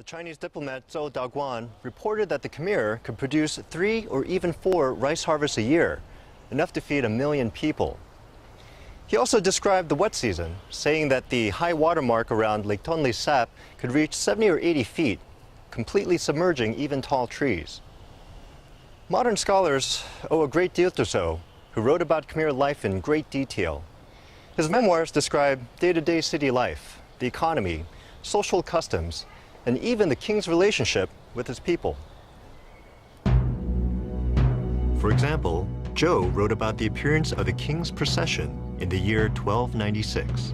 The Chinese diplomat Zhou Daguan reported that the Khmer could produce 3 or even 4 rice harvests a year, enough to feed 1 million people. He also described the wet season, saying that the high water mark around Lake Tonle Sap could reach 70 or 80 feet, completely submerging even tall trees. Modern scholars owe a great deal to Zhou, who wrote about Khmer life in great detail. His memoirs describe day-to-day city life, the economy, social customs, and even the king's relationship with his people. For example, Zhou wrote about the appearance of the king's procession in the year 1296.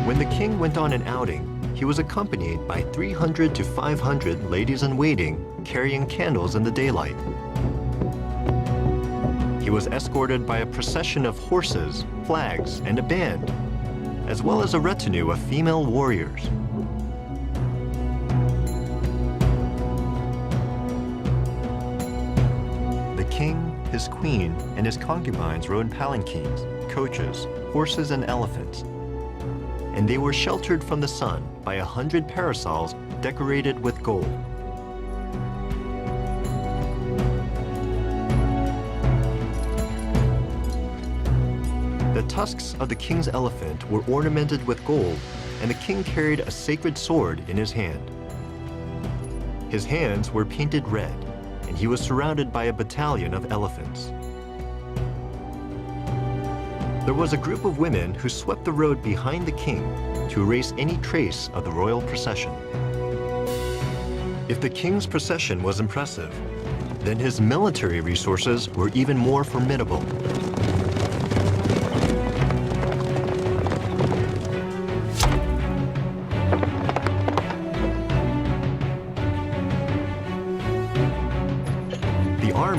When the king went on an outing, he was accompanied by 300 to 500 ladies-in-waiting carrying candles in the daylight. He was escorted by a procession of horses, flags, and a band, as well as a retinue of female warriors. The king, his queen, and his concubines rode palanquins, coaches, horses, and elephants, and they were sheltered from the sun by 100 parasols decorated with gold. The tusks of the king's elephant were ornamented with gold, and the king carried a sacred sword in his hand. His hands were painted red, and he was surrounded by a battalion of elephants. There was a group of women who swept the road behind the king to erase any trace of the royal procession. If the king's procession was impressive, then his military resources were even more formidable.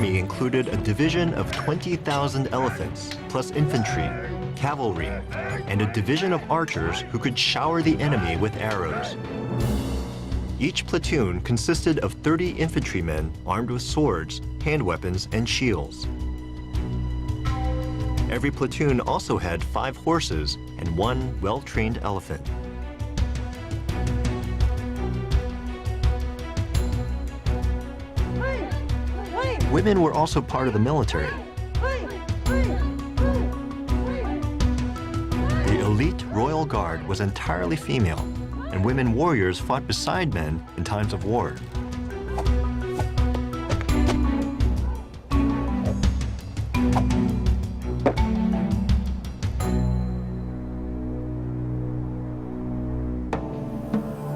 Included a division of 20,000 elephants, plus infantry, cavalry, and a division of archers who could shower the enemy with arrows. Each platoon consisted of 30 infantrymen armed with swords, hand weapons, and shields. Every platoon also had 5 horses and 1 well-trained elephant. Women were also part of the military. The elite royal guard was entirely female, and women warriors fought beside men in times of war.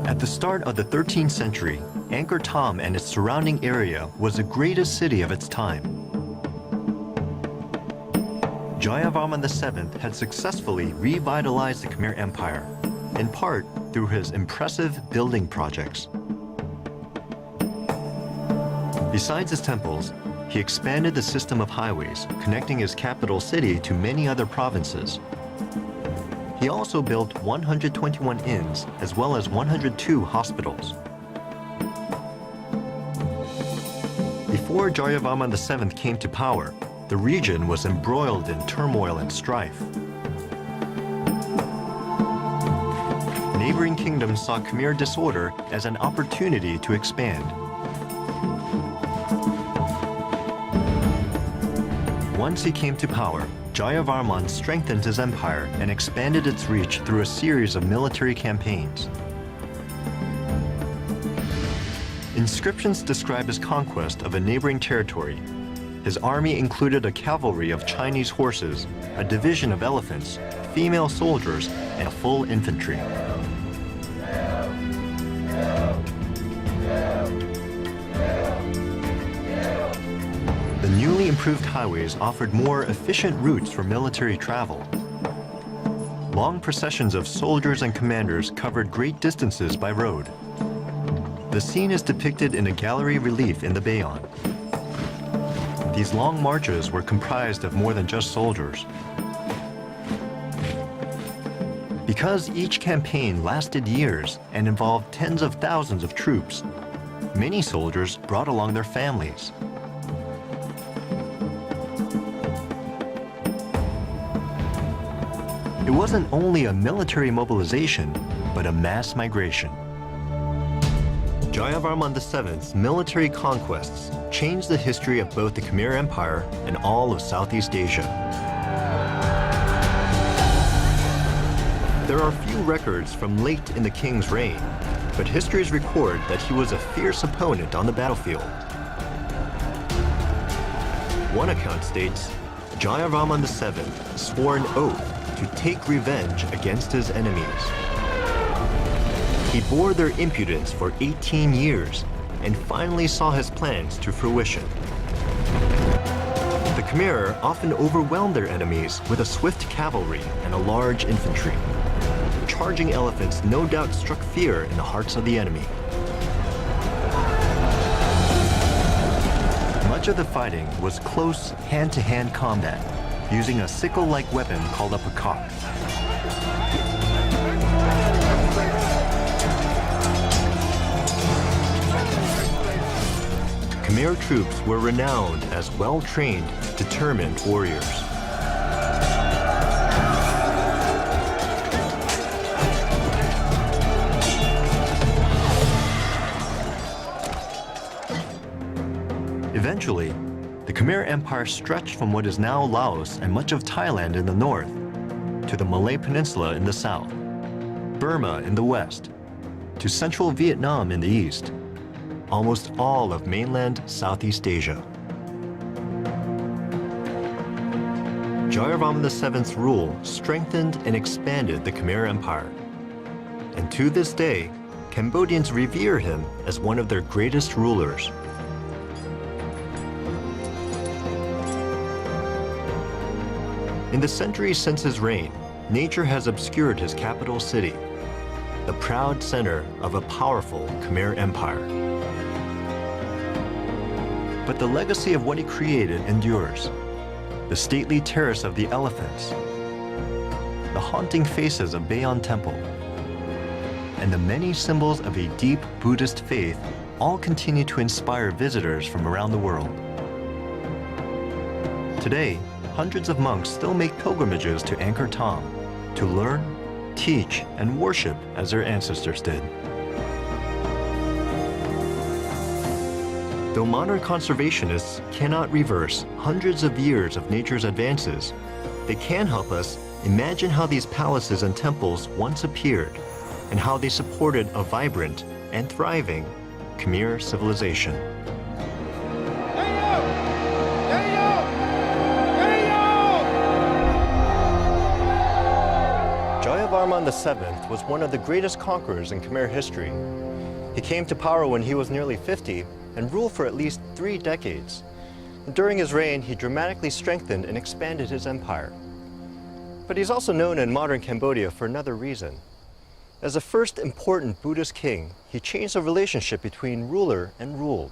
At the start of the 13th century, Angkor Thom and its surrounding area was the greatest city of its time. Jayavarman VII had successfully revitalized the Khmer Empire, in part through his impressive building projects. Besides his temples, he expanded the system of highways, connecting his capital city to many other provinces. He also built 121 inns, as well as 102 hospitals. Before Jayavarman VII came to power, the region was embroiled in turmoil and strife. Neighboring kingdoms saw Khmer disorder as an opportunity to expand. Once he came to power, Jayavarman strengthened his empire and expanded its reach through a series of military campaigns. Inscriptions describe his conquest of a neighboring territory. His army included a cavalry of Chinese horses, a division of elephants, female soldiers, and a full infantry. The newly improved highways offered more efficient routes for military travel. Long processions of soldiers and commanders covered great distances by road. The scene is depicted in a gallery relief in the Bayon. These long marches were comprised of more than just soldiers. Because each campaign lasted years and involved tens of thousands of troops, many soldiers brought along their families. It It wasn't only a military mobilization, but a mass migration. Jayavarman VII's military conquests changed the history of both the Khmer Empire and all of Southeast Asia. There are few records from late in the king's reign, but histories record that he was a fierce opponent on the battlefield. One account states, Jayavarman VII swore an oath to take revenge against his enemies. He bore their impudence for 18 years and finally saw his plans to fruition. The Khmer often overwhelmed their enemies with a swift cavalry and a large infantry. Charging elephants no doubt struck fear in the hearts of the enemy. Much of the fighting was close hand-to-hand combat, using a sickle-like weapon called a pakak. Khmer troops were renowned as well-trained, determined warriors. Eventually, the Khmer Empire stretched from what is now Laos and much of Thailand in the north, to the Malay Peninsula in the south, Burma in the west, to central Vietnam in the east, almost all of mainland Southeast Asia. Jayavarman VII's rule strengthened and expanded the Khmer Empire. And to this day, Cambodians revere him as one of their greatest rulers. In the centuries since his reign, nature has obscured his capital city, the proud center of a powerful Khmer Empire. But the legacy of what he created endures. The stately terrace of the elephants, the haunting faces of Bayon Temple, and the many symbols of a deep Buddhist faith all continue to inspire visitors from around the world. Today, hundreds of monks still make pilgrimages to Angkor Thom to learn, teach, and worship as their ancestors did. Though modern conservationists cannot reverse hundreds of years of nature's advances, they can help us imagine how these palaces and temples once appeared and how they supported a vibrant and thriving Khmer civilization. Jayavarman VII was one of the greatest conquerors in Khmer history. He came to power when he was nearly 50 and ruled for at least 3 decades. During his reign, he dramatically strengthened and expanded his empire. But he's also known in modern Cambodia for another reason. As the first important Buddhist king, he changed the relationship between ruler and ruled.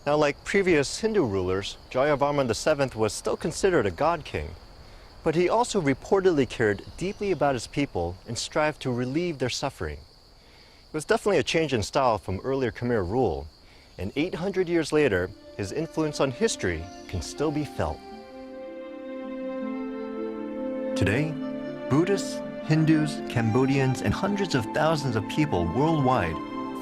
Now, like previous Hindu rulers, Jayavarman VII was still considered a god king, but he also reportedly cared deeply about his people and strived to relieve their suffering. It was definitely a change in style from earlier Khmer rule, and 800 years later, his influence on history can still be felt. Today, Buddhists, Hindus, Cambodians, and hundreds of thousands of people worldwide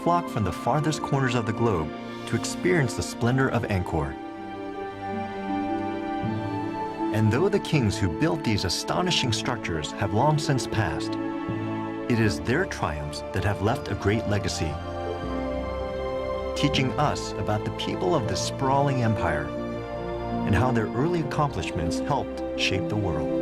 flock from the farthest corners of the globe to experience the splendor of Angkor. And though the kings who built these astonishing structures have long since passed, it is their triumphs that have left a great legacy, teaching us about the people of this sprawling empire and how their early accomplishments helped shape the world.